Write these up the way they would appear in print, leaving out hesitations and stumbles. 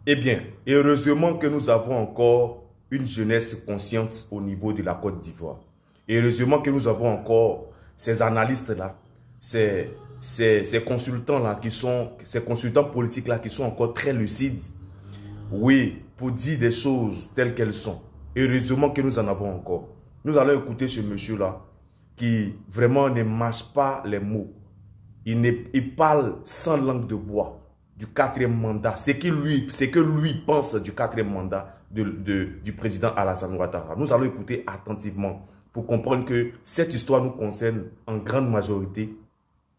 Eh bien, heureusement que nous avons encore une jeunesse consciente au niveau de la Côte d'Ivoire. Heureusement que nous avons encore ces analystes-là, ces consultants-là ces consultants politiques-là qui sont encore très lucides. Oui, pour dire des choses telles qu'elles sont. Heureusement que nous en avons encore. Nous allons écouter ce monsieur-là qui vraiment ne mâche pas les mots. Il parle sans langue de bois du quatrième mandat. C'est que lui pense du quatrième mandat du président Alassane Ouattara. Nous allons écouter attentivement pour comprendre que cette histoire nous concerne en grande majorité.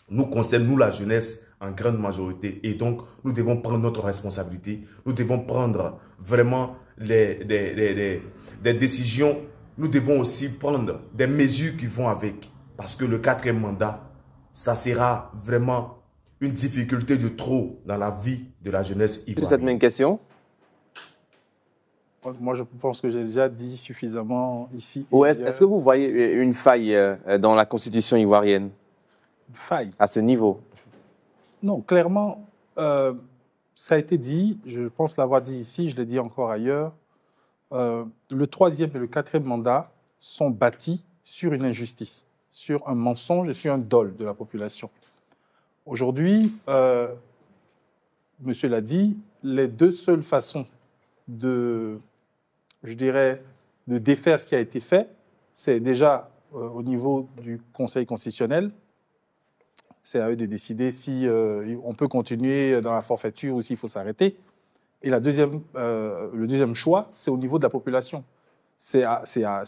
Nous concerne, nous la jeunesse, en grande majorité. Et donc, nous devons prendre notre responsabilité. Nous devons prendre vraiment des décisions. Nous devons aussi prendre des mesures qui vont avec. Parce que le quatrième mandat, ça sera vraiment une difficulté de trop dans la vie de la jeunesse ivoirienne. Cette même question. Moi, je pense que j'ai déjà dit suffisamment ici. Est-ce que vous voyez une faille dans la constitution ivoirienne? Une faille? À ce niveau? Non, clairement, ça a été dit, je pense l'avoir dit ici, je l'ai dit encore ailleurs, le troisième et le quatrième mandat sont bâtis sur une injustice, sur un mensonge et sur un dol de la population. Aujourd'hui, monsieur l'a dit, les deux seules façons de, je dirais, de défaire ce qui a été fait, c'est déjà au niveau du Conseil constitutionnel. C'est à eux de décider si on peut continuer dans la forfaiture ou s'il faut s'arrêter. Et le deuxième choix, c'est au niveau de la population. C'est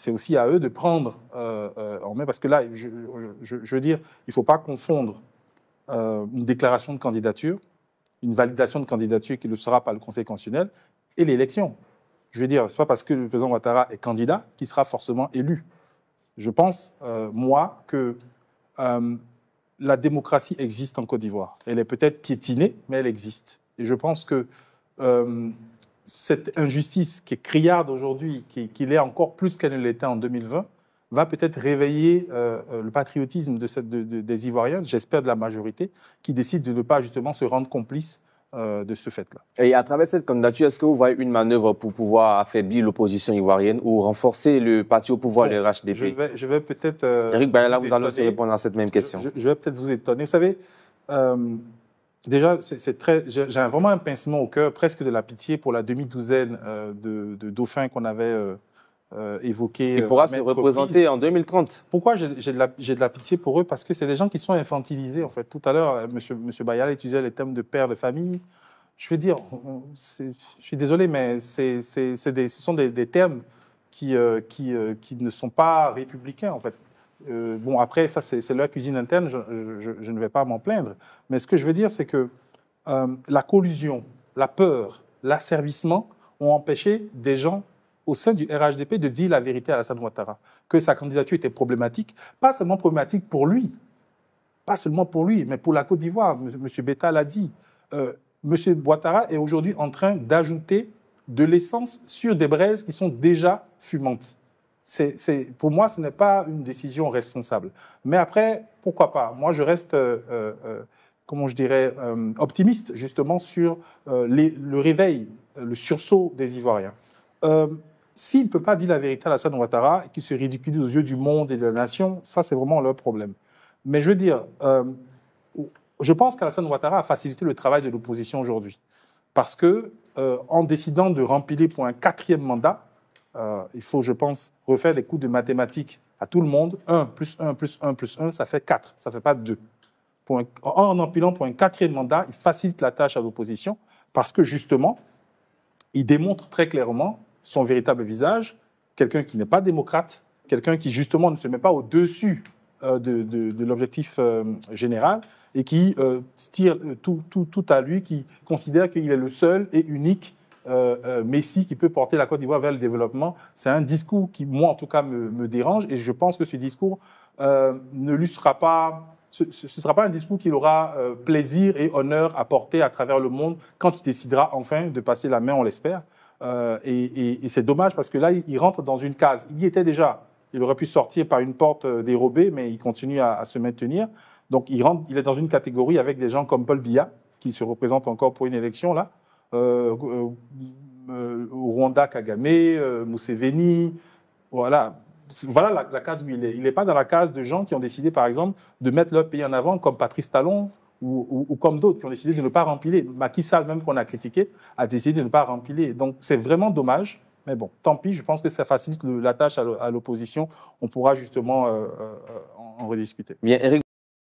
aussi à eux de prendre en main, parce que là, je veux dire, il ne faut pas confondre une déclaration de candidature, une validation de candidature qui le sera par le Conseil constitutionnel, et l'élection. Je veux dire, ce n'est pas parce que le président Ouattara est candidat qu'il sera forcément élu. Je pense, moi, que la démocratie existe en Côte d'Ivoire. Elle est peut-être piétinée, mais elle existe. Et je pense que cette injustice qui est criarde aujourd'hui, qui l'est encore plus qu'elle ne l'était en 2020, va peut-être réveiller le patriotisme des Ivoiriens, j'espère de la majorité, qui décident de ne pas justement se rendre complices de ce fait-là. Et à travers cette candidature, est-ce que vous voyez une manœuvre pour pouvoir affaiblir l'opposition ivoirienne ou renforcer le parti au pouvoir, le RHDP? Je vais peut-être... Eric Bayala, vous allez aussi répondre à cette même question. Je vais peut-être vous étonner. Vous savez, déjà, j'ai vraiment un pincement au cœur, presque de la pitié pour la demi-douzaine de dauphins qu'on avait évoqués. Il pourra se représenter en 2030. Pourquoi j'ai de la pitié pour eux? Parce que c'est des gens qui sont infantilisés, en fait. Tout à l'heure, M. Bayala utilisait les thèmes de père de famille. Je veux dire, je suis désolé, mais ce sont des termes qui ne sont pas républicains, en fait. Bon, après, ça, c'est leur cuisine interne, je ne vais pas m'en plaindre. Mais ce que je veux dire, c'est que la collusion, la peur, l'asservissement ont empêché des gens au sein du RHDP de dire la vérité à Alassane Ouattara, que sa candidature était problématique, pas seulement problématique pour lui, mais pour la Côte d'Ivoire. M. Betta l'a dit. M. Ouattara est aujourd'hui en train d'ajouter de l'essence sur des braises qui sont déjà fumantes. Pour moi, ce n'est pas une décision responsable. Mais après, pourquoi pas? Moi, je reste, comment je dirais, optimiste justement sur le réveil, le sursaut des Ivoiriens. S'il ne peut pas dire la vérité à Alassane Ouattara et qu'il se ridiculise aux yeux du monde et de la nation, ça, c'est vraiment leur problème. Mais je veux dire, je pense qu'Alassane Ouattara a facilité le travail de l'opposition aujourd'hui. Parce que, en décidant de remplir pour un quatrième mandat, il faut, je pense, refaire les coups de mathématiques à tout le monde. 1 plus 1 plus 1 plus 1, ça fait 4, ça ne fait pas 2. En empilant pour un quatrième mandat, il facilite la tâche à l'opposition parce que, justement, il démontre très clairement son véritable visage, quelqu'un qui n'est pas démocrate, quelqu'un qui, justement, ne se met pas au-dessus de l'objectif général et qui tire tout à lui, qui considère qu'il est le seul et unique Messie qui peut porter la Côte d'Ivoire vers le développement. C'est un discours qui, moi, en tout cas, me dérange et je pense que ce discours ne lui sera pas... Ce ne sera pas un discours qu'il aura plaisir et honneur à porter à travers le monde quand il décidera enfin de passer la main, on l'espère. Et c'est dommage parce que là, il rentre dans une case. Il y était déjà. Il aurait pu sortir par une porte dérobée, mais il continue à se maintenir. Donc, il est dans une catégorie avec des gens comme Paul Biya, qui se représente encore pour une élection, là. Rwanda, Kagame, Museveni, voilà. Voilà la case où il est. Il n'est pas dans la case de gens qui ont décidé, par exemple, de mettre leur pays en avant, comme Patrice Talon ou comme d'autres qui ont décidé de ne pas remplir. Macky Sall, même qu'on a critiqué, a décidé de ne pas remplir. Donc, c'est vraiment dommage. Mais bon, tant pis, je pense que ça facilite la tâche à l'opposition. On pourra justement en rediscuter. Bien, Eric.